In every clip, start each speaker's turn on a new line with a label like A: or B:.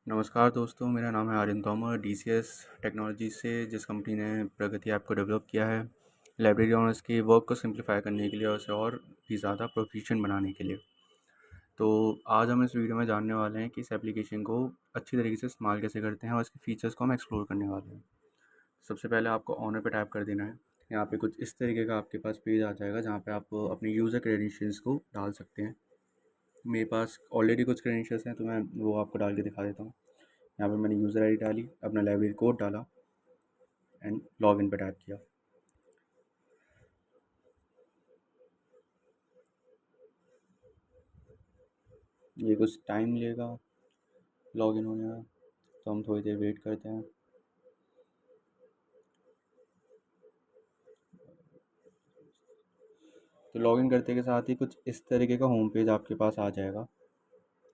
A: नमस्कार दोस्तों, मेरा नाम है आर्यन तोमर डीसीएस टेक्नोलॉजी से, जिस कंपनी ने प्रगति ऐप को डेवलप किया है लाइब्रेरी ऑनर्स के वर्क को सिंप्लीफाई करने के लिए और उसे और भी ज़्यादा प्रोफिशिएंट बनाने के लिए। तो आज हम इस वीडियो में जानने वाले हैं कि इस एप्लीकेशन को अच्छी तरीके से इस्तेमाल कैसे करते हैं और इसके फीचर्स को हम एक्सप्लोर करने वाले हैं। सबसे पहले आपको ऑनर पे टैप कर देना है। यहाँ पे कुछ इस तरीके का आपके पास पेज आ जाएगा जहाँ पे आप अपने यूज़र क्रेडेंशियल्स को डाल सकते हैं। मेरे पास ऑलरेडी कुछ क्रेडेंशियल्स हैं तो मैं वो आपको डाल के दिखा देता हूँ। यहाँ पर मैंने यूज़र आईडी डाली, अपना लाइब्रेरी कोड डाला एंड लॉगिन पे टैप किया। ये कुछ टाइम लेगा लॉगिन होने में, तो हम थोड़ी देर वेट करते हैं। तो लॉगिन करते के साथ ही कुछ इस तरीके का होम पेज आपके पास आ जाएगा,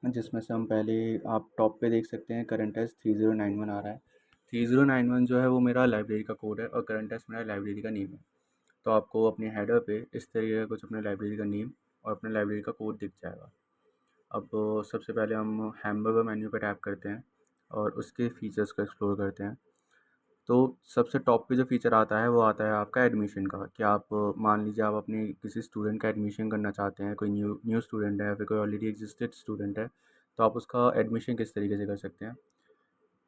A: जिसमें से हम पहले आप टॉप पे देख सकते हैं करंट टेस्ट 3091 आ रहा है। 3091 जो है वो मेरा लाइब्रेरी का कोड है और करंट टेस्ट मेरा लाइब्रेरी का नेम है। तो आपको अपने हेडर पे इस तरीके का कुछ अपने लाइब्रेरी का नेम और अपने लाइब्रेरी का कोड दिख जाएगा। अब सबसे पहले हम हैमबर्गर मेन्यू पे टैप करते हैं और उसके फीचर्स को एक्सप्लोर करते हैं। तो सबसे टॉप पे जो फ़ीचर आता है वो आता है आपका एडमिशन का, कि आप मान लीजिए आप अपने किसी स्टूडेंट का एडमिशन करना चाहते हैं, कोई न्यू स्टूडेंट है या फिर कोई ऑलरेडी एग्जिस्टेड स्टूडेंट है, तो आप उसका एडमिशन किस तरीके से कर सकते हैं।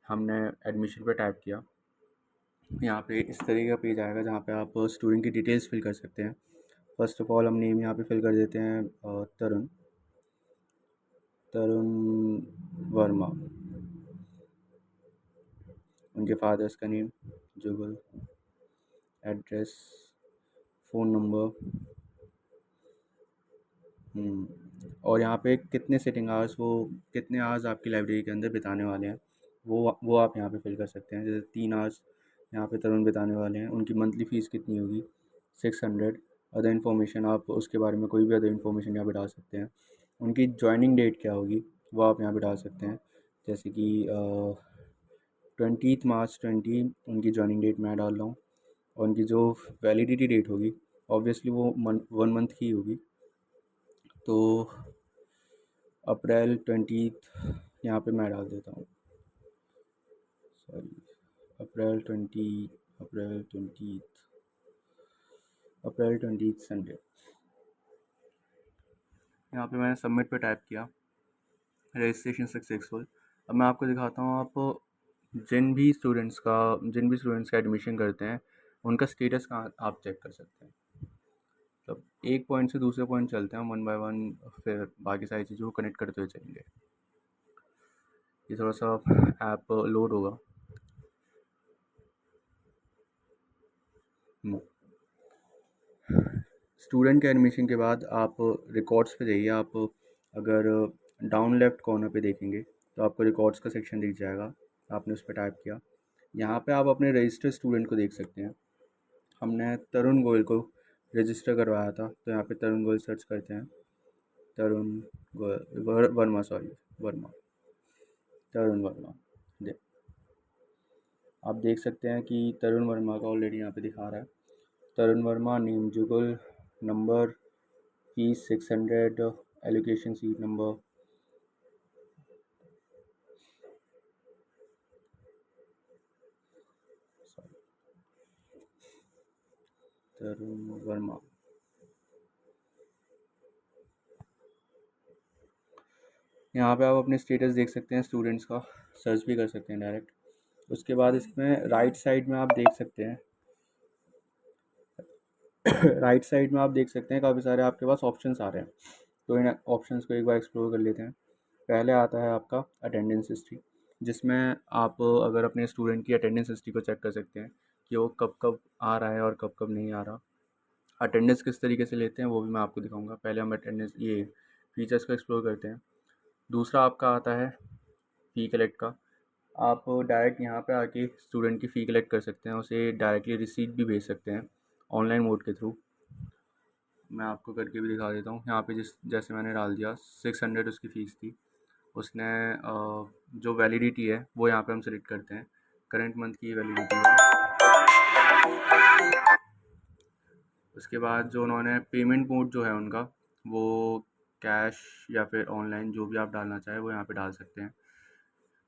A: हमने एडमिशन पे टैप किया। यहाँ पे इस तरीके का पेज आएगा जहाँ पे आप स्टूडेंट की डिटेल्स फिल कर सकते हैं। फर्स्ट ऑफ ऑल हम नेम यहाँ पे फिल कर देते हैं तरुण तरुण वर्मा। उनके फादर्स का नेम जुगल, एड्रेस, फ़ोन नंबर, और यहाँ पे कितने सिटिंग आवर्स, वो कितने आवर्स आपकी लाइब्रेरी के अंदर बिताने वाले हैं, वो आप यहाँ पे फिल कर सकते हैं। जैसे 3 आवर्स यहाँ पे तरुण बिताने वाले हैं। उनकी मंथली फ़ीस कितनी होगी, 600। अदर इन्फॉर्मेशन, आप उसके बारे में कोई भी अदर इन्फॉर्मेशन यहाँ पे डाल सकते हैं। उनकी जॉइनिंग डेट क्या होगी वो आप यहाँ पे डाल सकते हैं। जैसे कि 20 मार्च 20 उनकी जॉइनिंग डेट मैं डाल रहा हूँ। और उनकी जो वैलिडिटी डेट होगी ऑब्वियसली वो 1 मंथ की होगी। तो अप्रैल 20 यहाँ पे मैं डाल देता हूँ। सॉरी, अप्रैल 20 अप्रैल 20 अप्रैल 20 संडे। यहाँ पे मैंने सबमिट पे टाइप किया, रजिस्ट्रेशन सक्सेसफुल। अब मैं आपको दिखाता हूँ, आप जिन भी स्टूडेंट्स का एडमिशन करते हैं उनका स्टेटस कहाँ आप चेक कर सकते हैं। मतलब एक पॉइंट से दूसरे पॉइंट चलते हैं वन बाय वन, फिर बाकी सारी चीज़ों को कनेक्ट करते हुए चलेंगे। ये थोड़ा सा ऐप लोड होगा। स्टूडेंट के एडमिशन के बाद आप रिकॉर्ड्स पे जाइए। आप अगर डाउन लेफ्ट कॉर्नर पे देखेंगे तो आपको रिकॉर्ड्स का सेक्शन दिख जाएगा। आपने उस पर टाइप किया, यहाँ पे आप अपने रजिस्टर्ड स्टूडेंट को देख सकते हैं। हमने तरुण गोयल को रजिस्टर करवाया था, तो यहाँ पे तरुण गोयल सर्च करते हैं। तरुण गोयल वर्मा, सॉरी वर्मा, तरुण वर्मा। दे आप देख सकते हैं कि तरुण वर्मा का ऑलरेडी यहाँ पे दिखा रहा है। Tarun Varma, name Jugal, number, fees 600, allocation seat number. Tarun Varma, यहाँ पे आप अपने स्टेटस देख सकते हैं स्टूडेंट्स का, सर्च भी कर सकते हैं डायरेक्ट। उसके बाद इसमें राइट साइड में आप देख सकते हैं राइट साइड में आप देख सकते हैं काफ़ी सारे आपके पास ऑप्शंस आ रहे हैं। तो इन ऑप्शंस को एक बार एक्सप्लोर कर लेते हैं। पहले आता है आपका अटेंडेंस हिस्ट्री, जिसमें आप अगर अपने स्टूडेंट की अटेंडेंस हिस्ट्री को चेक कर सकते हैं कि वो कब कब आ रहा है और कब कब नहीं आ रहा। अटेंडेंस किस तरीके से लेते हैं वो भी मैं आपको दिखाऊंगा। पहले हम अटेंडेंस ये फीचर्स को एक्सप्लोर करते हैं। दूसरा आपका आता है फ़ी कलेक्ट का। आप डायरेक्ट यहाँ पे आके स्टूडेंट की फ़ी कलेक्ट कर सकते हैं, उसे डायरेक्टली रिसीट भी भेज सकते हैं ऑनलाइन मोड के थ्रू। मैं आपको करके भी दिखा देता हूँ। यहाँ पे जैसे मैंने डाल दिया 600 उसकी फ़ीस थी। उसने जो वैलिडिटी है वो यहाँ पे हम सेलेक्ट करते हैं, करंट मंथ की वैलिडिटी है। उसके बाद जो उन्होंने पेमेंट मोड जो है उनका, वो कैश या फिर ऑनलाइन, जो भी आप डालना चाहें वो यहाँ पे डाल सकते हैं।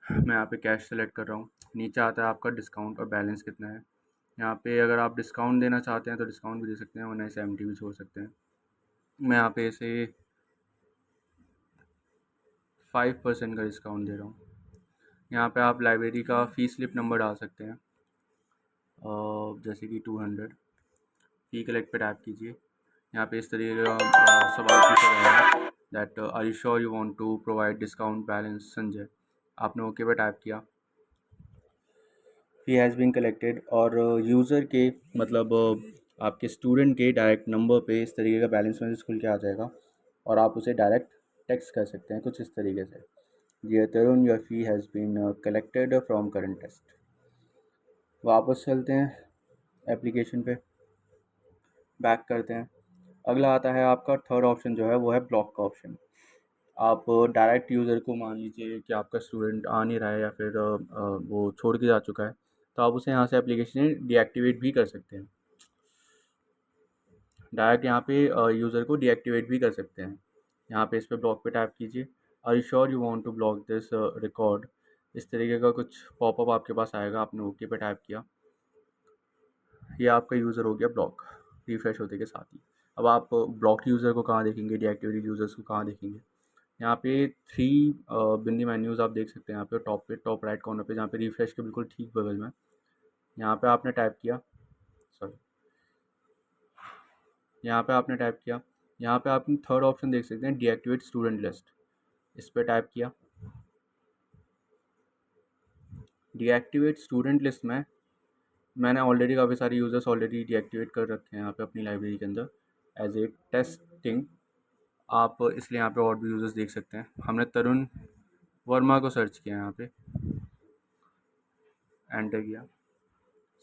A: मैं यहाँ पे कैश सेलेक्ट कर रहा हूँ। नीचे आता है आपका डिस्काउंट और बैलेंस कितना है। यहाँ पे अगर आप डिस्काउंट देना चाहते हैं तो डिस्काउंट भी दे सकते हैं, वरना इसे एम्प्टी भी छोड़ सकते हैं। मैं यहाँ पे इसे 5% का डिस्काउंट दे रहा हूँ। यहाँ पे आप लाइब्रेरी का फ़ी स्लिप नंबर डाल सकते हैं, जैसे कि 200। फ़ी कलेक्ट पे टैप कीजिए। यहाँ पे इस तरीके का सवाल पूछा गया है that are you sure you want to provide discount balance Sanjay. आपने ओके पे टैप किया। फ़ी हैज़ बीन कलेक्टेड और यूज़र के मतलब आपके स्टूडेंट के डायरेक्ट नंबर पे इस तरीके का बैलेंस मैसेज खुल के आ जाएगा और आप उसे डायरेक्ट टेक्स्ट कर सकते हैं कुछ इस तरीके से, dear Tarun your fee has been collected from current test. वापस चलते हैं एप्लीकेशन पे, बैक करते हैं। अगला आता है आपका थर्ड ऑप्शन जो है वो है ब्लॉक का ऑप्शन। आप डायरेक्ट यूज़र को, मान लीजिए कि आपका स्टूडेंट आ नहीं रहा है या फिर वो छोड़ के जा चुका है, तो आप उसे यहाँ से एप्लीकेशन डीएक्टिवेट भी कर सकते हैं। डायरेक्ट यहाँ पे यूज़र को डीएक्टिवेट भी कर सकते हैं। यहाँ पे इस पर ब्लॉक पे टैप कीजिए। Are you sure you want to block this record, इस तरीके का कुछ पॉपअप आपके पास आएगा। आपने ओके पे टैप किया, ये आपका यूज़र हो गया ब्लॉक रिफ़्रेश होते के साथ ही। अब आप ब्लॉक यूज़र को कहाँ देखेंगे, डीएक्टिवेटेड यूज़र्स को कहाँ देखेंगे। यहाँ पे 3 बिंदी मेन्यूज़ आप देख सकते हैं। यहाँ पे टॉप राइट कॉर्नर पे, जहाँ पे रिफ़्रेश के बिल्कुल ठीक बगल में, यहाँ पे आपने टैप किया, सॉरी, यहाँ पे आपने टैप किया। यहाँ पे आप थर्ड ऑप्शन देख सकते हैं, डीएक्टिवेट स्टूडेंट लिस्ट, इस पर टैप किया। डीएक्टिवेट स्टूडेंट लिस्ट में मैंने ऑलरेडी काफ़ी सारे यूज़र्स ऑलरेडी डीएक्टिवेट कर रखे हैं यहाँ पे अपनी लाइब्रेरी के अंदर एज ए टेस्टिंग। आप इसलिए यहाँ पे और भी यूज़र्स देख सकते हैं। हमने तरुण वर्मा को सर्च किया, यहाँ पे एंटर किया,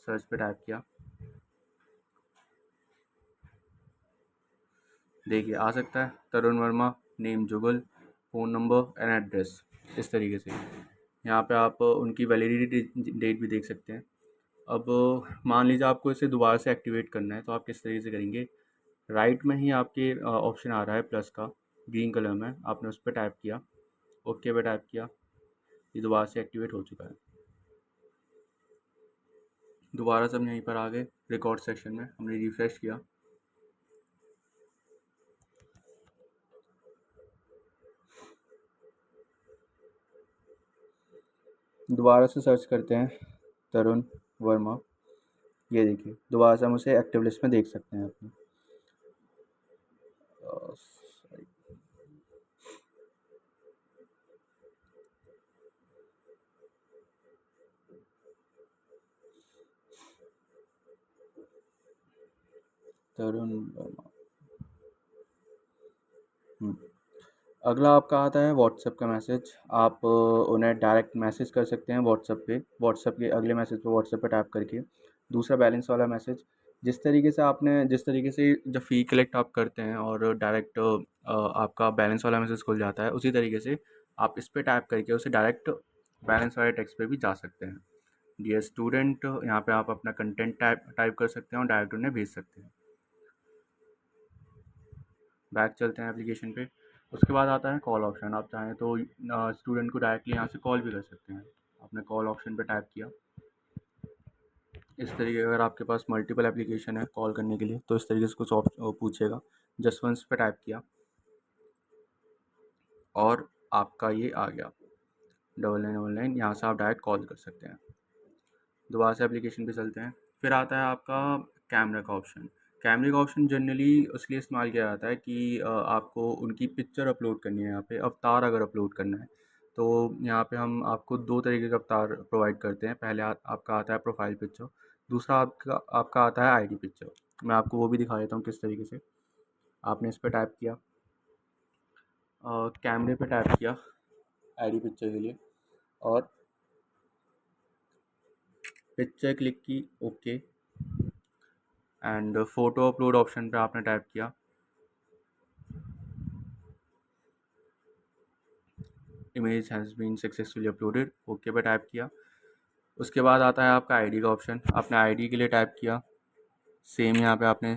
A: सर्च पे टाइप किया, देखिए आ सकता है Tarun Varma, name Jugal, phone number and address, इस तरीके से। यहाँ पे आप उनकी वैलिडिटी डेट भी देख सकते हैं। अब मान लीजिए आपको इसे दोबारा से एक्टिवेट करना है, तो आप किस तरीके से करेंगे। राइट में ही आपके ऑप्शन आ रहा है प्लस का, ग्रीन कलर में, आपने उस पर टाइप किया, ओके पे टाइप किया, ये दोबारा से एक्टिवेट हो चुका है। दोबारा से हम यहीं पर आ गए रिकॉर्ड सेक्शन में, हमने रिफ़्रेश किया, दोबारा से सर्च करते हैं तरुण वर्मा, ये देखिए दोबारा से हम उसे एक्टिव लिस्ट में देख सकते हैं अपनी। sorry, तरुण वर्मा। अगला आपका आता है व्हाट्सएप का मैसेज। आप उन्हें डायरेक्ट मैसेज कर सकते हैं व्हाट्सएप पे, व्हाट्सएप के अगले मैसेज पे व्हाट्सएप पे टैप करके। दूसरा बैलेंस वाला मैसेज, जिस तरीके से जब फ़ी कलेक्ट आप करते हैं और डायरेक्ट आपका बैलेंस वाला मैसेज खुल जाता है, उसी तरीके से आप इस पे टैप करके उसे डायरेक्ट बैलेंस वाले टेक्स्ट पे भी जा सकते हैं। डियर स्टूडेंट, यहाँ पे आप अपना कंटेंट टाइप कर सकते हैं और डायरेक्ट उन्हें भेज सकते हैं। बैक चलते हैं एप्लीकेशन पे। उसके बाद आता है कॉल ऑप्शन। आप चाहें तो स्टूडेंट को डायरेक्टली यहाँ से कॉल भी कर सकते हैं। आपने कॉल ऑप्शन पे टाइप किया, इस तरीके अगर आपके पास मल्टीपल एप्लीकेशन है कॉल करने के लिए तो इस तरीके से कुछ पूछेगा। जस्ट वंस पे टाइप किया और आपका ये आ गया 9999, यहाँ से आप डायरेक्ट कॉल कर सकते हैं। दोबारा से एप्लीकेशन पे चलते हैं। फिर आता है आपका कैमरा का ऑप्शन। कैमरे का ऑप्शन जनरली उसलिए इस्तेमाल किया जाता है कि आपको उनकी पिक्चर अपलोड करनी है, यहाँ पे अवतार अगर अपलोड करना है तो यहाँ पे हम आपको 2 तरीके का अवतार प्रोवाइड करते हैं। पहले आपका आता है प्रोफाइल पिक्चर, दूसरा आपका आता है आईडी पिक्चर। मैं आपको वो भी दिखा देता हूँ किस तरीके से। आपने इस पर टाइप किया, कैमरे पे टाइप किया आईडी पिक्चर के लिए और पिक्चर क्लिक की, okay, and photo upload option पे आपने टाइप किया, image has been successfully uploaded, okay पे टाइप किया। उसके बाद आता है आपका आईडी का ऑप्शन। आपने आईडी के लिए टाइप किया, सेम यहाँ पे आपने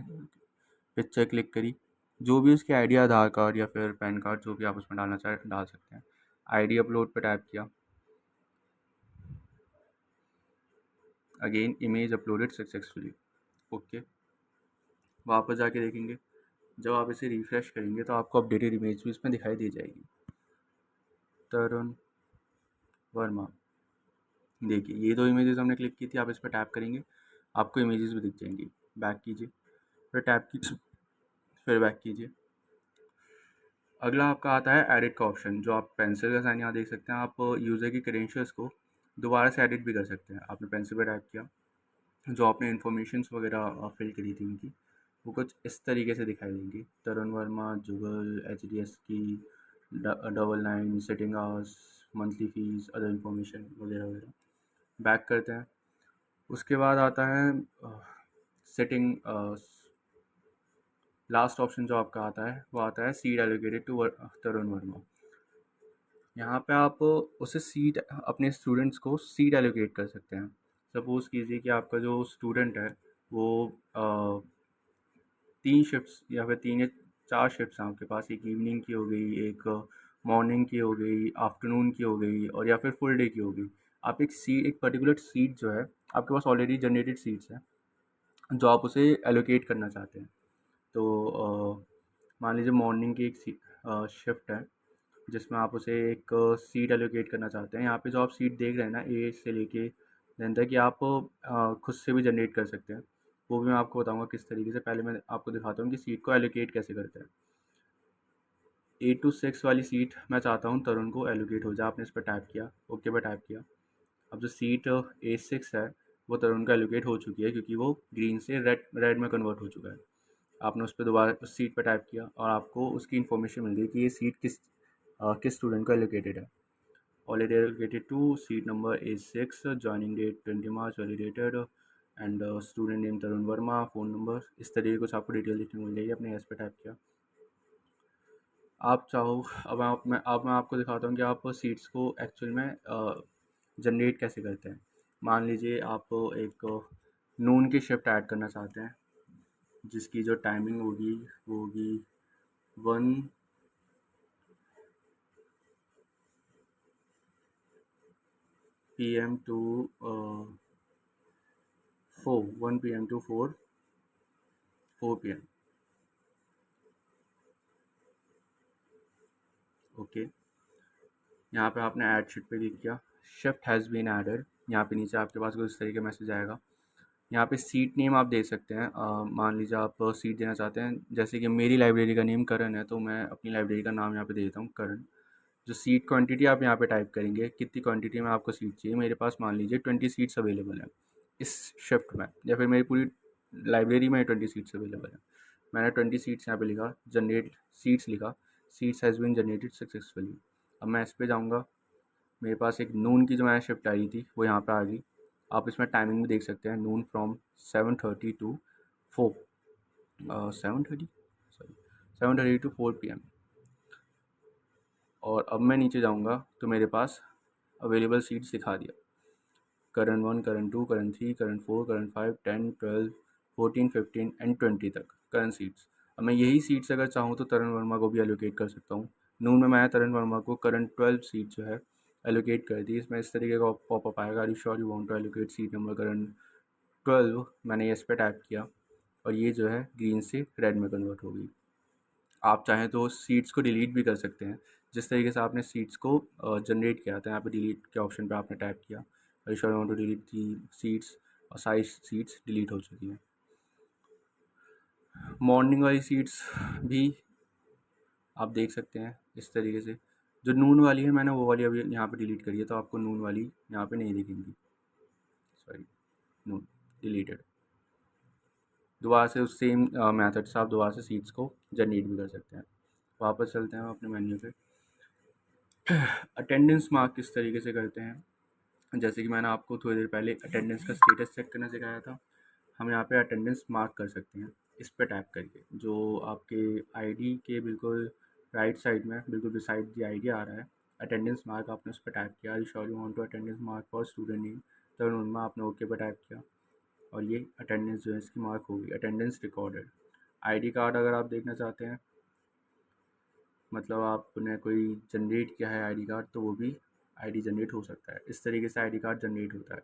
A: पिक्चर क्लिक करी, जो भी उसकी आईडी, आधार कार्ड या फिर पैन कार्ड, जो भी आप उसमें डालना चाहें डाल सकते हैं। आईडी अपलोड पे टाइप किया, again image uploaded successfully. Okay, वापस जाके देखेंगे, जब आप इसे रिफ़्रेश करेंगे तो आपको अपडेटेड इमेज भी इसमें दिखाई दे जाएगी। तरुण वर्मा, देखिए ये 2 इमेजेस हमने क्लिक की थी, आप इस पर टैप करेंगे आपको इमेजेस भी दिख जाएंगी। बैक कीजिए, फिर टैप कीजिए, फिर बैक कीजिए। अगला आपका आता है एडिट का ऑप्शन, जो आप पेंसिल का साइन यहाँ देख सकते हैं। आप यूज़र की क्रेडेंशियल्स को दोबारा से एडिट भी कर सकते हैं। आपने पेंसिल पर टैप किया, जो आपने इन्फॉर्मेशंस वगैरह फिल करी थी उनकी, वो कुछ इस तरीके से दिखाई देंगी। तरुण वर्मा, जुगल, HDS की, 99 setting hours, monthly fees, other information वगैरह वगैरह। बैक करते हैं। उसके बाद आता है सेटिंग, लास्ट ऑप्शन जो आपका आता है वो आता है सीट एलोकेटेड टू तरुण वर्मा। यहाँ पे आप उसे सीट, अपने स्टूडेंट्स को सीट एलोकेट कर सकते हैं। सपोज़ कीजिए कि आपका जो स्टूडेंट है वो 3 शिफ्ट्स या फिर 3 या 4 शिफ्ट्स हैं आपके पास। एक इवनिंग की हो गई, एक मॉर्निंग की हो गई, आफ्टरनून की हो गई और या फिर फुल डे की हो गई। आप एक पर्टिकुलर सीट जो है आपके पास ऑलरेडी जनरेटेड सीट्स हैं, जो आप उसे एलोकेट करना चाहते हैं। तो मान लीजिए मॉर्निंग की एक शिफ्ट है जिसमें आप उसे एक सीट एलोकेट करना चाहते हैं। यहाँ पे जो आप सीट देख रहे हैं ना, ए से लेके देन तक, कि आप खुद से भी जनरेट कर सकते हैं। वो भी मैं आपको बताऊंगा किस तरीके से। पहले मैं आपको दिखाता हूँ कि सीट को एलोकेट कैसे करते हैं। 8 to 6 वाली सीट मैं चाहता हूँ तरुण को एलोकेट हो जाए। आपने इस पर टैप किया, ओके पर टैप किया। अब जो सीट A6 है वो तरुण का एलोकेट हो चुकी है, क्योंकि वो ग्रीन से रेड में कन्वर्ट हो चुका है। आपने उस पर दोबारा उस सीट पर टैप किया और आपको उसकी इन्फॉर्मेशन मिल गई कि ये सीट किस स्टूडेंट को एलोकेटेड है। Already allocated to seat number A6, joining date 20 March, validated, and student name Tarun Verma, phone number, इस तरीके कुछ आपको डिटेल देखने को मिल जाएगी। अपने एस पे टाइप किया। आप चाहो, अब मैं आपको दिखाता हूँ कि आप सीट्स को एक्चुअल में जनरेट कैसे करते हैं। मान लीजिए आप एक नून की शिफ्ट ऐड करना चाहते हैं, जिसकी जो टाइमिंग होगी वो होगी 1 PM to 1 PM to 4 PM। Okay, यहाँ पे आपने ऐड शिफ्ट पे क्लिक किया, शिफ्ट हैज़ बीन एडेड। यहाँ पे नीचे आपके पास कुछ इस तरीके मैसेज आएगा। यहाँ पे सीट नेम आप दे सकते हैं। मान लीजिए आप सीट देना चाहते हैं, जैसे कि मेरी लाइब्रेरी का नेम करण है, तो मैं अपनी लाइब्रेरी का नाम यहाँ पे दे देता हूँ करण। जो सीट क्वांटिटी आप यहाँ पे टाइप करेंगे, कितनी क्वांटिटी में आपको सीट चाहिए। मेरे पास मान लीजिए 20 सीट्स अवेलेबल हैं इस शिफ्ट में, या फिर मेरी पूरी लाइब्रेरी में 20 सीट्स अवेलेबल हैं। मैंने 20 सीट्स यहाँ पे लिखा, जनरेट सीट्स लिखा, seats has been generated successfully. अब मैं इस पर जाऊँगा, मेरे पास एक नून की जो मैंने शिफ्ट आई थी वो यहाँ पे आ गई। आप इसमें टाइमिंग भी देख सकते हैं, noon from 7:30 to 4 7:30 sorry 7:30 to 4 PM। और अब मैं नीचे जाऊँगा तो मेरे पास अवेलेबल सीट्स दिखा दिया, current 1, current 2, current 3, current 4, current 5, 10, 12, 14, 15 and 20 तक करंट सीट्स। अब मैं यही सीट्स अगर चाहूँ तो तरुण वर्मा को भी एलोकेट कर सकता हूँ। नून में मैंने तरुण वर्मा को करंट 12 सीट जो है एलोकेट कर दी। इसमें इस तरीके का पॉपअप आएगा, are you sure you want to allocate seat number current 12। मैंने इस पर टैप किया और ये जो है ग्रीन से रेड में कन्वर्ट हो गई। आप चाहें तो सीट्स को डिलीट भी कर सकते हैं, जिस तरीके से आपने सीट्स को जनरेट किया था। यहाँ पे डिलीट के ऑप्शन पे आपने टैप किया, are you sure you want to delete the seats, और सारी सीट्स डिलीट हो चुकी हैं। मॉर्निंग वाली सीट्स भी आप देख सकते हैं इस तरीके से। जो नून वाली है मैंने वो वाली अभी यहाँ पे डिलीट करी है, तो आपको नून वाली यहाँ पे नहीं दिखेंगी। सॉरी, नून डिलीटेड। दोबारा से उस सेम मेथड से आप दोबारा से सीट्स को जनरेट भी कर सकते हैं। वापस चलते हैं अपने मेन्यू पे। अटेंडेंस मार्क किस तरीके से करते हैं, जैसे कि मैंने आपको थोड़ी देर पहले अटेंडेंस का स्टेटस चेक करना सिखाया था। हम यहाँ पे अटेंडेंस मार्क कर सकते हैं इस पे टैप करके। जो आपके आईडी के बिल्कुल राइट साइड में, बिल्कुल बिसाइड दी आईडी आ रहा है अटेंडेंस मार्क, आपने उस पर टैप किया। Sure you want to attendance mark for student name, तो उनमें आपने ओके पर टैप किया और ये अटेंडेंस जो है इसकी मार्क होगी। Attendance recorded. आईडी कार्ड अगर आप देखना चाहते हैं, मतलब आपने कोई जनरेट किया है आईडी कार्ड, तो वो भी आईडी जनरेट हो सकता है। इस तरीके से आईडी कार्ड जनरेट होता है।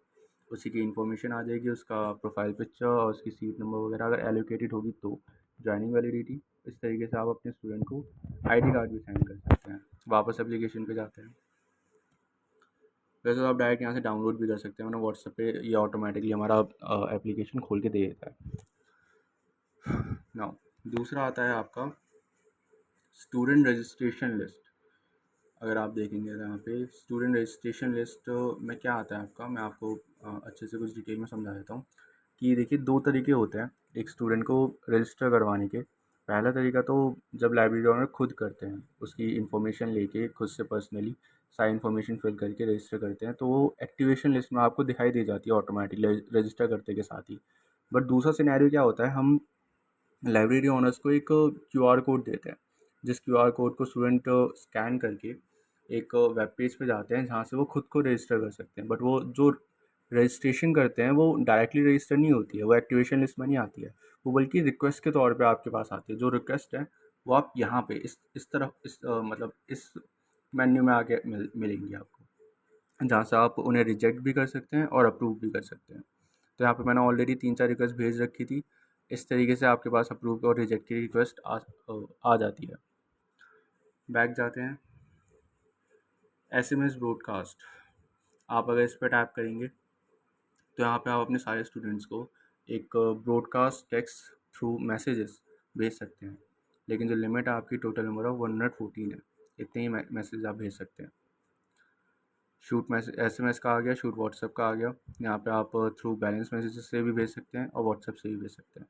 A: उसी की इन्फॉर्मेशन आ जाएगी, उसका प्रोफाइल पिक्चर और उसकी सीट नंबर वगैरह अगर एलोकेटेड होगी तो जॉइनिंग वैलिडिटी। इस तरीके से आप अपने स्टूडेंट को आईडी कार्ड भी सेंड कर सकते हैं। वापस एप्लीकेशन पे जाते हैं। वैसे तो आप डायरेक्ट यहाँ से डाउनलोड भी कर सकते हैं, वरना व्हाट्सएप पे ये ऑटोमेटिकली हमारा एप्लीकेशन खोल के दे देता है। नाउ दूसरा आता है आपका स्टूडेंट रजिस्ट्रेशन लिस्ट। अगर आप देखेंगे तो यहाँ पे स्टूडेंट रजिस्ट्रेशन लिस्ट में क्या आता है आपका, मैं आपको अच्छे से कुछ डिटेल में समझा देता हूँ। कि देखिए, दो तरीके होते हैं एक स्टूडेंट को रजिस्टर करवाने के। पहला तरीका तो जब लाइब्रेरी ऑनर खुद करते हैं, उसकी इन्फॉर्मेशन लेके खुद से पर्सनली सारी इन्फॉर्मेशन फिल करके रजिस्टर करते हैं, तो वो एक्टिवेशन लिस्ट में आपको दिखाई दे जाती है ऑटोमेटिकली रजिस्टर करते के साथ ही। बट दूसरा सिनेरियो क्या होता है, हम लाइब्रेरी ओनर्स को एक क्यूआर कोड देते हैं, जिस क्यूआर कोड को स्टूडेंट स्कैन करके एक वेब पेज पे जाते हैं जहाँ से वो खुद को रजिस्टर कर सकते हैं। बट वो जो रजिस्ट्रेशन करते हैं वो डायरेक्टली रजिस्टर नहीं होती है, वो एक्टिवेशन लिस्ट में नहीं आती है, वो बल्कि रिक्वेस्ट के तौर पे आपके पास आती है। जो रिक्वेस्ट है वो आप यहाँ पे इस तरफ मतलब इस मेन्यू में आके मिलेंगी आपको, जहाँ से आप उन्हें रिजेक्ट भी कर सकते हैं और अप्रूव भी कर सकते हैं। तो यहाँ पे मैंने ऑलरेडी 3-4 रिक्वेस्ट भेज रखी थी। इस तरीके से आपके पास अप्रूव और रिजेक्ट की रिक्वेस्ट आ जाती है। बैक जाते हैं। एसएमएस ब्रॉडकास्ट, आप अगर इस पर टैप करेंगे तो यहाँ पे आप अपने सारे स्टूडेंट्स को एक ब्रॉडकास्ट टेक्स्ट थ्रू मैसेजेस भेज सकते हैं। लेकिन जो लिमिट है आपकी टोटल नंबर ऑफ 114 है, इतने ही मैसेज आप भेज सकते हैं। शूट मैसेज एसएमएस का आ गया, शूट व्हाट्सएप का आ गया। यहाँ पे आप थ्रू बैलेंस मैसेजेस से भी भेज सकते हैं और व्हाट्सएप से भी भेज सकते हैं।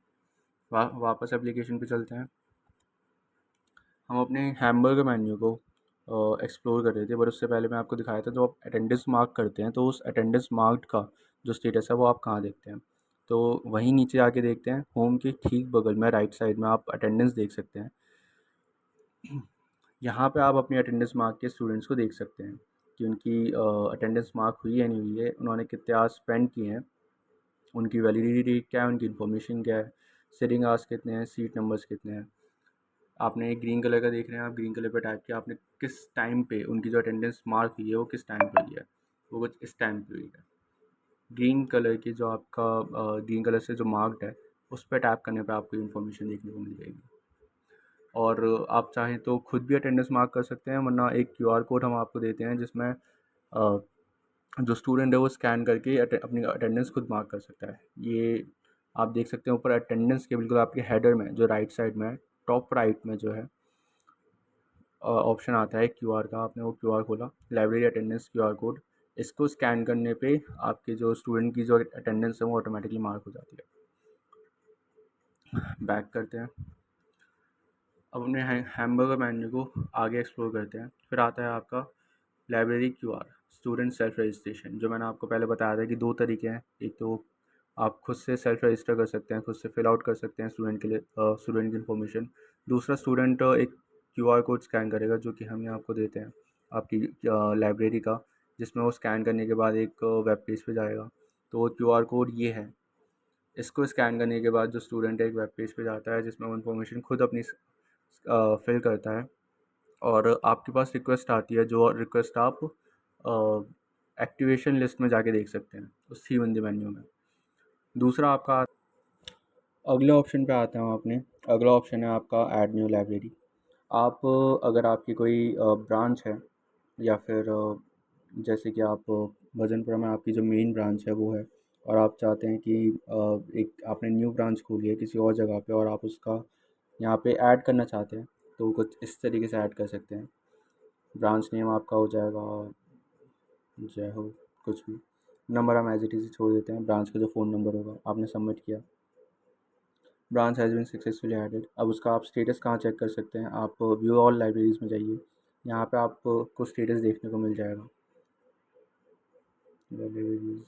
A: वापस एप्लीकेशन पे चलते हैं। हम अपने हैमबर्गर मेन्यू को एक्सप्लोर कर रहे थे, पर उससे पहले मैं आपको दिखाया था जो आप अटेंडेंस मार्क करते हैं तो उस अटेंडेंस मार्क्ड का जो स्टेटस है वो आप कहाँ देखते हैं। तो वहीं नीचे आके देखते हैं, होम के ठीक बगल में राइट साइड में आप अटेंडेंस देख सकते हैं। यहाँ पे आप अपनी अटेंडेंस मार्क के स्टूडेंट्स को देख सकते हैं कि उनकी अटेंडेंस मार्क हुई है नहीं हुई है, उन्होंने कितने आवर्स स्पेंड किए हैं, उनकी वैलिडिटी क्या है, उनकी इन्फॉर्मेशन क्या है, सिटिंग आवर्स कितने हैं, सीट नंबर्स कितने हैं। आपने एक ग्रीन कलर का देख रहे हैं, आप ग्रीन कलर पे टाइप किया, आपने किस टाइम पे उनकी जो अटेंडेंस मार्क हुई है वो किस टाइम पे हुई है, वो कुछ इस टाइम पे हुई है। ग्रीन कलर की जो आपका ग्रीन कलर से जो मार्क्ड है उस पर टैप करने पे आपको इन्फॉर्मेशन देखने को मिल जाएगी। और आप चाहें तो खुद भी अटेंडेंस मार्क कर सकते हैं, वरना एक क्यूआर कोड हम आपको देते हैं जिसमें जो स्टूडेंट है वो स्कैन करके अपनी अटेंडेंस खुद मार्क कर सकता है। ये आप देख सकते हैं ऊपर अटेंडेंस के बिल्कुल आपके हेडर में जो राइट साइड में है, टॉप राइट में जो है ऑप्शन आता है क्यूआर का। आपने वो क्यूआर खोला, लाइब्रेरी अटेंडेंस क्यूआर कोड, इसको स्कैन करने पे आपके जो स्टूडेंट की जो अटेंडेंस है वो ऑटोमेटिकली मार्क हो जाती है। बैक करते हैं। अब अपने हैमबर्गर मेन्यू को आगे एक्सप्लोर करते हैं। फिर आता है आपका library QR student self registration. जो मैंने आपको पहले बताया था कि दो तरीके हैं, एक तो आप खुद से सेल्फ रजिस्टर कर सकते हैं, खुद से फिल आउट कर सकते हैं स्टूडेंट के लिए स्टूडेंट की इन्फॉर्मेशन। दूसरा स्टूडेंट एक क्यूआर कोड स्कैन करेगा जो कि हम यहाँ आपको देते हैं आपकी लाइब्रेरी का, जिसमें वो स्कैन करने के बाद एक वेब पेज पे जाएगा। तो वो क्यूआर कोड ये है, इसको स्कैन करने के बाद जो स्टूडेंट एक वेब पेज पे जाता है जिसमें वो इन्फॉर्मेशन खुद अपनी फिल करता है और आपके पास रिक्वेस्ट आती है, जो रिक्वेस्ट आप एक्टिवेशन लिस्ट में जाके देख सकते हैं उस सी बंदी मेन्यू में। दूसरा आपका अगले ऑप्शन पे आते हैं अपने। अगला ऑप्शन है आपका ऐड न्यू लाइब्रेरी। आप अगर आपकी कोई ब्रांच है या फिर जैसे कि आप भजनपुरा में आपकी जो मेन ब्रांच है वो है, और आप चाहते हैं कि एक आपने न्यू ब्रांच खोली है किसी और जगह पे और आप उसका यहाँ पे ऐड करना चाहते हैं, तो कुछ इस तरीके से ऐड कर सकते हैं। ब्रांच नेम आपका हो जाएगा जय हो, कुछ भी नंबर हम एज इट इज़ छोड़ देते हैं। ब्रांच का जो फ़ोन नंबर होगा आपने सबमिट किया, branch has been successfully added. अब उसका आप स्टेटस कहाँ चेक कर सकते हैं, आप व्यू ऑल लाइब्रेरीज़ में जाइए, यहाँ पे आपको स्टेटस देखने को मिल जाएगा। लाइब्रेरीज़,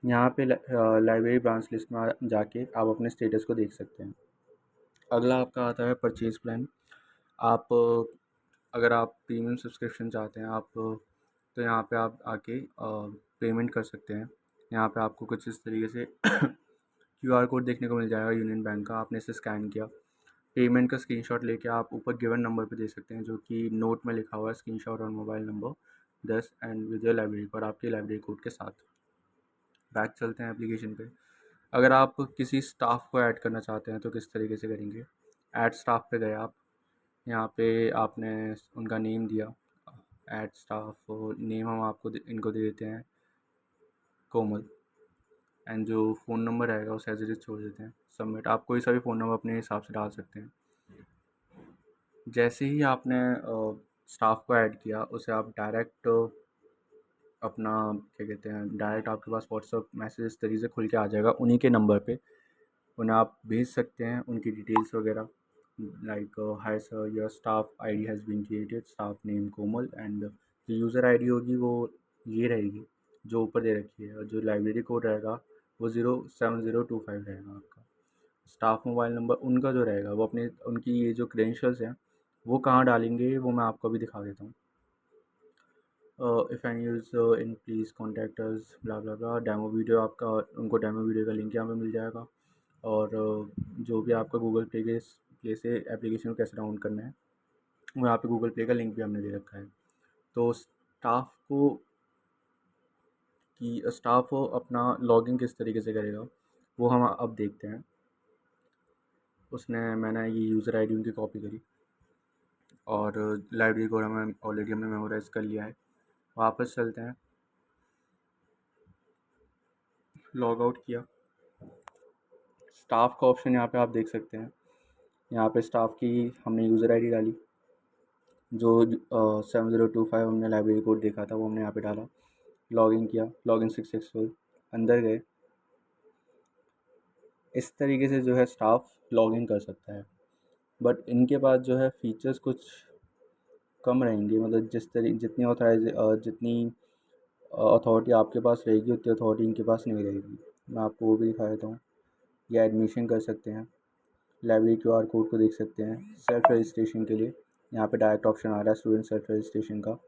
A: यहाँ पे लाइब्रेरी ब्रांच लिस्ट में जाके आप अपने स्टेटस को देख सकते हैं। अगला आपका आता है परचेज़ प्लान। आप अगर आप प्रीमियम सब्सक्रिप्शन चाहते हैं आप, तो यहाँ पे आप आके पेमेंट कर सकते हैं। यहाँ पे आपको कुछ इस तरीके से क्यूआर कोड देखने को मिल जाएगा यूनियन बैंक का, आपने इसे स्कैन किया, पेमेंट का स्क्रीनशॉट लेके आप ऊपर गिवन नंबर पे दे सकते हैं, जो कि नोट में लिखा हुआ है स्क्रीनशॉट और mobile number 10 and with your library code, आपके लाइब्रेरी कोड के साथ। बैक चलते हैं एप्लीकेशन पे। अगर आप किसी स्टाफ को ऐड करना चाहते हैं तो किस तरीके से करेंगे। ऐड स्टाफ पे गए आप, यहाँ पे आपने उनका नेम दिया, ऐड स्टाफ नेम हम आपको इनको दे देते हैं कोमल, एंड जो फ़ोन नंबर रहेगा उसे एज इट इज़ छोड़ देते हैं। सबमिट, आप कोई सा भी फ़ोन नंबर अपने हिसाब से डाल सकते हैं। जैसे ही आपने स्टाफ को ऐड किया, उसे आप डायरेक्ट अपना क्या कहते हैं, डायरेक्ट आपके पास व्हाट्सअप मैसेज इस तरीके से खुल के आ जाएगा उन्हीं के नंबर पे। उन्हें आप भेज सकते हैं उनकी डिटेल्स वगैरह, like hi sir your staff ID has been created, staff name Komal, and जो यूज़र आईडी होगी वो ये रहेगी जो ऊपर दे रखी है, और जो लाइब्रेरी कोड रहेगा वो 07025 रहेगा आपका। स्टाफ मोबाइल नंबर उनका जो रहेगा वो अपने उनकी ये जो क्रेडेंशियल्स हैं वो कहाँ डालेंगे वो मैं आपको अभी दिखा देता हूँ। If any use in please contact us blah blah blah, demo video आपका, उनको डेमो वीडियो का लिंक यहाँ पे मिल जाएगा। और जो भी आपका गूगल प्ले से एप्लीकेशन को कैसे डाउनलोड करना है वो यहाँ पे गूगल प्ले का लिंक भी हमने दे रखा है। तो स्टाफ अपना लॉगिन किस तरीके से करेगा वो हम अब देखते हैं। मैंने ये यूज़र आईडी उनकी कॉपी करी और लाइब्रेरी कोड हमें ऑलरेडी हमने मेमोराइज कर लिया है। वापस चलते हैं, लॉग आउट किया, स्टाफ का ऑप्शन यहाँ पे आप देख सकते हैं। यहाँ पे स्टाफ की हमने यूज़र आईडी डाली, जो 7025 हमने लाइब्रेरी कोड देखा था वो हमने यहाँ पे डाला, लॉगिन किया, लॉगिन सक्सेसफुल, अंदर गए। इस तरीके से जो है स्टाफ लॉगिन कर सकता है। बट इनके पास जो है फीचर्स कुछ कम रहेंगे, मतलब जितनी अथॉरिटी आपके पास रहेगी उतनी अथॉरिटी इनके पास नहीं रहेगी। मैं आपको वो भी दिखा देता हूँ। ये एडमिशन कर सकते हैं, लाइब्रेरी क्यूआर कोड को देख सकते हैं, सेल्फ रजिस्ट्रेशन के लिए यहाँ पे डायरेक्ट ऑप्शन आ रहा है स्टूडेंट सेल्फ रजिस्ट्रेशन का।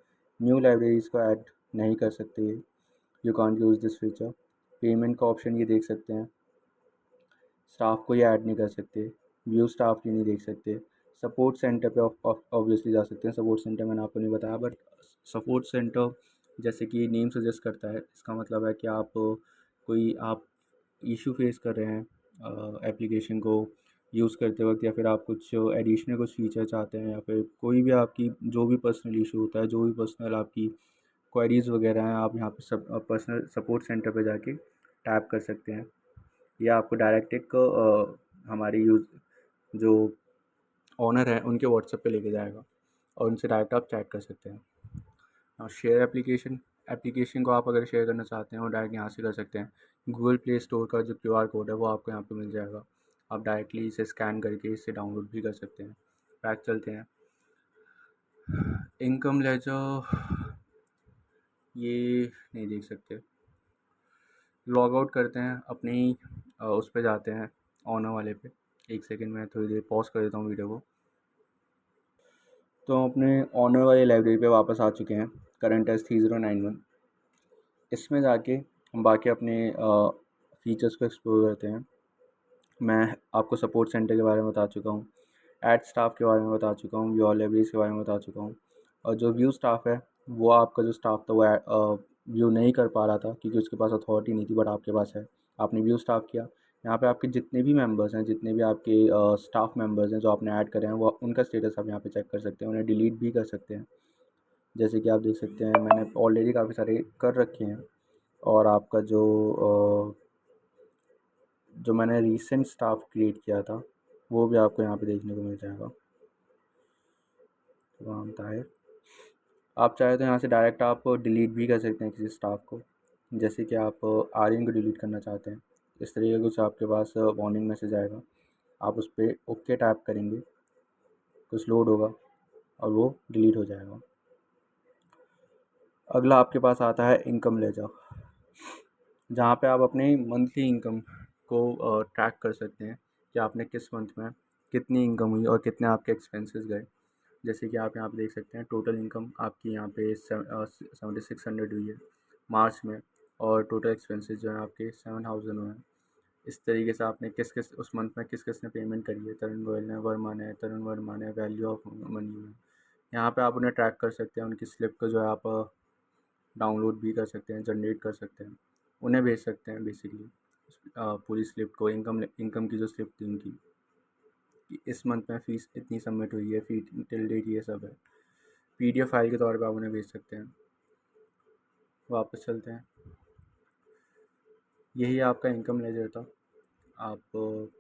A: न्यू लाइब्रेरीज़ को ऐड नहीं कर सकते ये, you can't use this feature. Payment का ऑप्शन ये देख सकते हैं, स्टाफ को ये ऐड नहीं कर सकते, व्यू स्टाफ की नहीं देख सकते। सपोर्ट सेंटर पे ऑब्वियसली जा सकते हैं, सपोर्ट सेंटर मैंने आपको नहीं बताया, बट सपोर्ट सेंटर जैसे कि नेम सजेस्ट करता है, इसका मतलब है कि आप इशू फेस कर रहे हैं एप्लीकेशन को यूज़ करते वक्त, या फिर आप कुछ एडिशनल कुछ फीचर चाहते हैं, या फिर कोई भी आपकी जो भी पर्सनल इशू होता है, जो भी पर्सनल आपकी क्वेरीज़ वगैरह हैं, आप यहाँ पे पर्सनल सपोर्ट सेंटर पे जाके टैप कर सकते हैं, या आपको डायरेक्ट एक हमारे जो ओनर है उनके व्हाट्सएप पे लेके जाएगा और उनसे डायरेक्ट आप चैट कर सकते हैं। और शेयर एप्लीकेशन को आप अगर शेयर करना चाहते हैं वो डायरेक्ट यहाँ से कर सकते हैं। गूगल प्ले स्टोर का जो क्यूआर कोड है वो आपको यहाँ पे मिल जाएगा, आप डायरेक्टली इसे स्कैन करके इससे डाउनलोड भी कर सकते हैं। बैक चलते हैं, इनकम लेजर ये नहीं देख सकते। लॉग आउट करते हैं, अपने ही उस पे जाते हैं ऑनर वाले पे। एक सेकंड में थोड़ी देर पॉज कर देता हूँ वीडियो को। तो हम अपने ऑनर वाली लाइब्रेरी पे वापस आ चुके हैं, करंट एज 3091। इसमें जाके हम बाकी अपने फीचर्स को एक्सप्लोर करते हैं। मैं आपको सपोर्ट सेंटर के बारे में बता चुका हूँ, ऐड स्टाफ के बारे में बता चुका हूँ, व्यू लाइब्रेरीज के बारे में बता चुका हूँ। और जो व्यू स्टाफ है वो आपका जो स्टाफ था वो व्यू नहीं कर पा रहा था क्योंकि उसके पास अथॉरिटी नहीं थी, बट आपके पास है, आपने व्यू स्टाफ किया। यहाँ पे आपके जितने भी मेंबर्स हैं, जितने भी आपके स्टाफ मेंबर्स हैं जो आपने ऐड करे हैं, वो उनका स्टेटस आप यहाँ पे चेक कर सकते हैं, उन्हें डिलीट भी कर सकते हैं। जैसे कि आप देख सकते हैं मैंने ऑलरेडी काफ़ी सारे कर रखे हैं, और आपका जो मैंने रीसेंट स्टाफ क्रिएट किया था वो भी आपको यहाँ पे देखने को मिल जाएगा। तमाम ताहिर, आप चाहे तो यहाँ से डायरेक्ट आप डिलीट भी कर सकते हैं किसी स्टाफ को, जैसे कि आप आर्यन को डिलीट करना चाहते हैं। इस तरीके का कुछ आपके पास वार्निंग मैसेज आएगा, आप उस पर ओके टैप करेंगे, कुछ लोड होगा और वो डिलीट हो जाएगा। अगला आपके पास आता है इनकम लेजर, जहाँ पे आप अपने मंथली इनकम को ट्रैक कर सकते हैं कि आपने किस मंथ में कितनी इनकम हुई और कितने आपके एक्सपेंसेस गए। जैसे कि आप यहाँ पे देख सकते हैं टोटल इनकम आपकी यहाँ पे 7600 हुई है मार्च में, और टोटल एक्सपेंसेस जो है आपके 7000 हुए हैं। इस तरीके से आपने किस किस उस मंथ में किस किस ने पेमेंट करी है, तरुण गोयल ने, वर्मा ने, तरुण वर्मा ने, वैल्यू ऑफ मनी में। यहाँ पे आप उन्हें ट्रैक कर सकते हैं, उनकी स्लिप को जो है आप डाउनलोड भी कर सकते हैं, जनरेट कर सकते हैं, उन्हें भेज सकते हैं बेसिकली पूरी स्लिप को, इनकम इनकम की जो स्लिप थी उनकी, कि इस मंथ में फ़ीस इतनी सबमिट हुई है, फ़ी टिल डेट ये सब है। PDF फाइल के तौर पे आप उन्हें भेज सकते हैं। वापस चलते हैं, यही आपका इनकम लेजर था। आप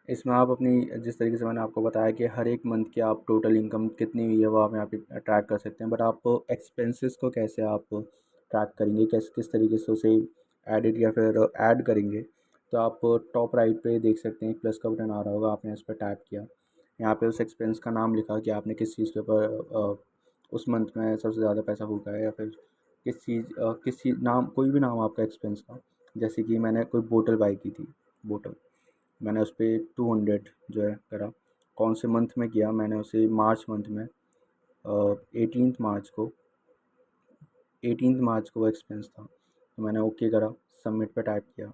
A: इसमें आप अपनी जिस तरीके से मैंने आपको बताया कि हर एक मंथ की आप टोटल इनकम कितनी हुई है वो आप यहाँ पे ट्रैक कर सकते हैं, बट आप एक्सपेंसेस को कैसे आप ट्रैक करेंगे, कैसे किस तरीके से उसे एडिट या फिर ऐड करेंगे। तो आप टॉप राइट पे देख सकते हैं, प्लस का बटन आ रहा होगा, आपने इस पर टैप किया, यहाँ पे उस एक्सपेंस का नाम लिखा कि आपने किस चीज़ के ऊपर उस मंथ में सबसे ज़्यादा पैसा फूका है, या फिर किस चीज़ नाम, कोई भी नाम आपका एक्सपेंस का। जैसे कि मैंने कोई बोतल बाई की थी, बोतल, मैंने उस पर 200 जो है करा। कौन से मंथ में किया, मैंने उसे मार्च मंथ में 18 मार्च को वो एक्सपेंस था, तो मैंने ओके करा, सबमिट पे टाइप किया,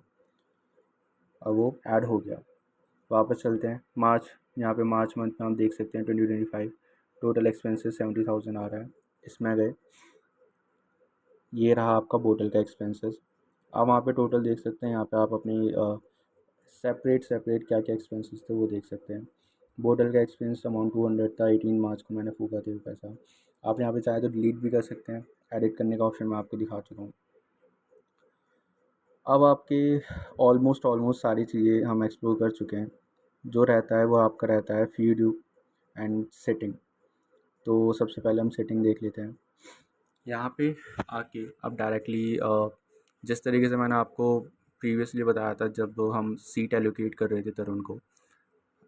A: अब वो ऐड हो गया। वापस चलते हैं, मार्च, यहाँ पे मार्च मंथ में हम देख सकते हैं 2025 टोटल एक्सपेंसेस 70,000 आ रहा है। इसमें गए, ये रहा आपका बोतल का एक्सपेंसेस। आप वहाँ पे टोटल देख सकते हैं, यहाँ पे आप अपनी सेपरेट सेपरेट क्या क्या एक्सपेंसेस थे वो देख सकते हैं। बोतल का एक्सपेंस अमाउंट 200 था, 18 मार्च को मैंने फूका था वो पैसा। आप यहाँ पे चाहे तो डिलीट भी कर सकते हैं, एडिट करने का ऑप्शन मैं आपको दिखा चुका हूँ। अब आपके ऑलमोस्ट सारी चीज़ें हम एक्सप्लोर कर चुके हैं। जो रहता है वो आपका रहता है फीड यू एंड सेटिंग। तो सबसे पहले हम सेटिंग देख लेते हैं। यहाँ पे आके अब डायरेक्टली जिस तरीके से मैंने आपको प्रीवियसली बताया था जब हम सीट एलोकेट कर रहे थे तरुण को,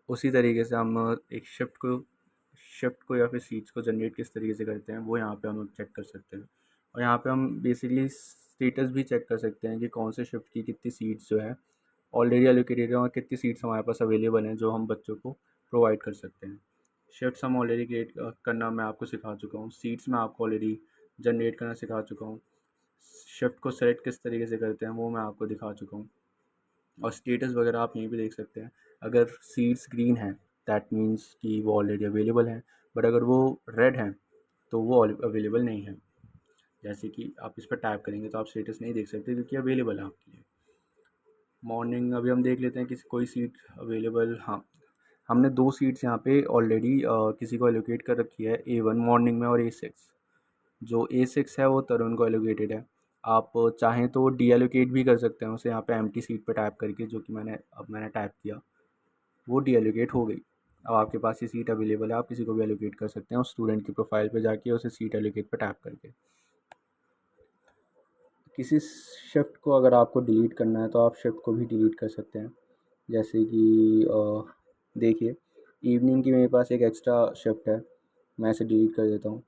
A: उसी तरीके से हम एक शिफ्ट को या फिर सीट्स को जनरेट किस तरीके से करते हैं वो यहाँ पे हम चेक कर सकते हैं। और यहाँ पे हम बेसिकली स्टेटस भी चेक कर सकते हैं कि कौन से शिफ्ट की कितनी सीट्स जो है ऑलरेडी एलोकेटेड है और कितनी सीट्स हमारे पास अवेलेबल हैं जो हम बच्चों को प्रोवाइड कर सकते हैं। शिफ्ट्स हम ऑलरेडी क्रिएट करना मैं आपको सिखा चुका हूँ, सीट्स मैं आपको ऑलरेडी जनरेट करना सिखा चुका हूँ, शिफ्ट को सेलेक्ट किस तरीके से करते हैं वो मैं आपको दिखा चुका हूँ। और स्टेटस वगैरह आप यहीं पे देख सकते हैं। अगर सीड्स ग्रीन हैं दैट मीन्स कि वो ऑलरेडी अवेलेबल हैं, बट अगर वो रेड हैं तो वो अवेलेबल नहीं है। जैसे कि आप इस पर टाइप करेंगे तो आप स्टेटस नहीं देख सकते क्योंकि अवेलेबल है आपके लिए। मॉर्निंग अभी हम देख लेते हैं कि कोई सीट अवेलेबल, हाँ, हमने 2 सीट्स यहाँ पे ऑलरेडी किसी को एलोकेट कर रखी है, A1 मॉर्निंग में और A6। जो A6 है वो तरुण को एलोकेटेड है। आप चाहें तो डी एलोकेट भी कर सकते हैं उसे, यहाँ पे एम्प्टी सीट पे टैप करके, जो कि मैंने टैप किया, वो डी एलोकेट हो गई। अब आपके पास ये सीट अवेलेबल है, आप किसी को भी एलोकेट कर सकते हैं उस स्टूडेंट की प्रोफाइल पे जाके उसे सीट एलोकेट पे टैप करके। किसी शिफ्ट को अगर आपको डिलीट करना है तो आप शिफ्ट को भी डिलीट कर सकते हैं। जैसे कि देखिए, इवनिंग की मेरे पास एक एक्स्ट्रा शिफ्ट है, मैं इसे डिलीट कर देता हूँ,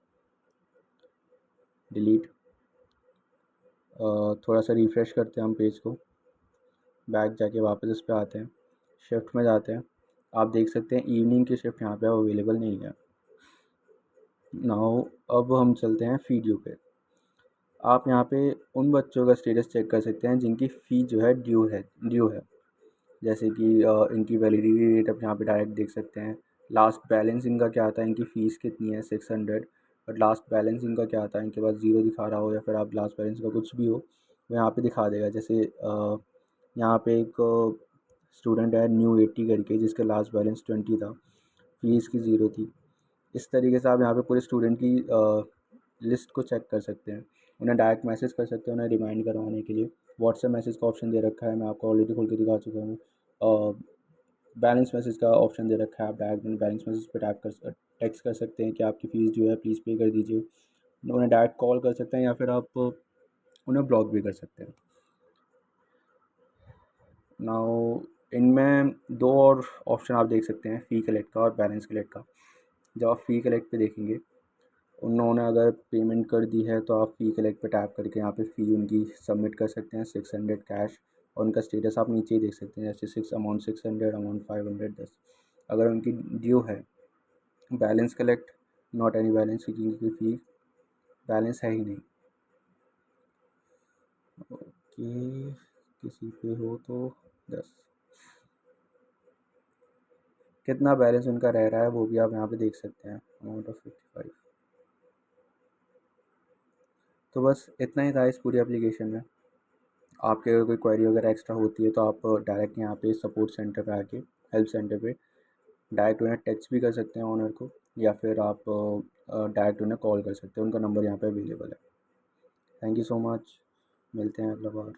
A: डिलीट। थोड़ा सा रिफ़्रेश करते हैं हम पेज को, बैक जाके वापस इस पे आते हैं, शिफ्ट में जाते हैं। आप देख सकते हैं इवनिंग की शिफ्ट यहाँ पे अवेलेबल नहीं है। नाउ अब हम चलते हैं फ़ीड यू पे। आप यहाँ पे उन बच्चों का स्टेटस चेक कर सकते हैं जिनकी फ़ी जो है ड्यू है। जैसे कि इनकी वैलिडिटी डेट आप यहाँ पे डायरेक्ट देख सकते हैं। लास्ट बैलेंस इनका क्या आता है, इनकी फ़ीस कितनी है 600, बट लास्ट बैलेंस इनका क्या आता है, इनके पास ज़ीरो दिखा रहा हो या फिर आप लास्ट बैलेंस का कुछ भी हो वो यहाँ पे दिखा देगा। जैसे यहाँ पे एक स्टूडेंट है न्यू 80 करके, जिसका लास्ट बैलेंस 20 था, फ़ीस की ज़ीरो थी। इस तरीके से आप यहाँ पे पूरे स्टूडेंट की लिस्ट को चेक कर सकते हैं। उन्हें डायरेक्ट मैसेज कर सकते हैं उन्हें रिमाइंड करवाने के लिए। व्हाट्सएप मैसेज का ऑप्शन दे रखा है, मैं आपको ऑलरेडी खोल के दिखा चुका हूँ। बैलेंस मैसेज का ऑप्शन दे रखा है, आप डायरेक्ट बैलेंस मैसेज पे टेक्स्ट कर सकते हैं कि आपकी फ़ीस जो है प्लीज़ पे कर दीजिए। उन्हें डायरेक्ट कॉल कर सकते हैं या फिर आप उन्हें ब्लॉक भी कर सकते हैं। नाउ इनमें 2 और ऑप्शन आप देख सकते हैं, फ़ी कलेक्ट का और बैलेंस कलेक्ट का। जब आप फ़ी कलेक्ट पे देखेंगे, उन्होंने अगर पेमेंट कर दी है तो आप फ़ी कलेक्ट पे टैप करके यहाँ पे फ़ी उनकी सबमिट कर सकते हैं 600 कैश, और उनका स्टेटस आप नीचे ही देख सकते हैं, जैसे अमाउंट 600, अमाउंट 500 10। अगर उनकी ड्यू है balance collect, not any balance, क्योंकि उनकी फ़ी बैलेंस है ही नहीं। ओके, किसी पे हो तो 10। कितना बैलेंस उनका रह रहा है वो भी आप यहाँ पे देख सकते हैं, अमाउंट ऑफ 55। तो बस इतना ही था इस पूरी एप्लीकेशन में। आपके अगर कोई क्वेरी वगैरह एक्स्ट्रा होती है तो आप डायरेक्ट यहाँ पे सपोर्ट सेंटर पे आके, हेल्प सेंटर पे डायरेक्ट उन्हें टेक्स्ट भी कर सकते हैं ओनर को, या फिर आप डायरेक्ट उन्हें कॉल कर सकते हैं, उनका नंबर यहाँ पे अवेलेबल है। थैंक यू सो मच, मिलते हैं अगला बार।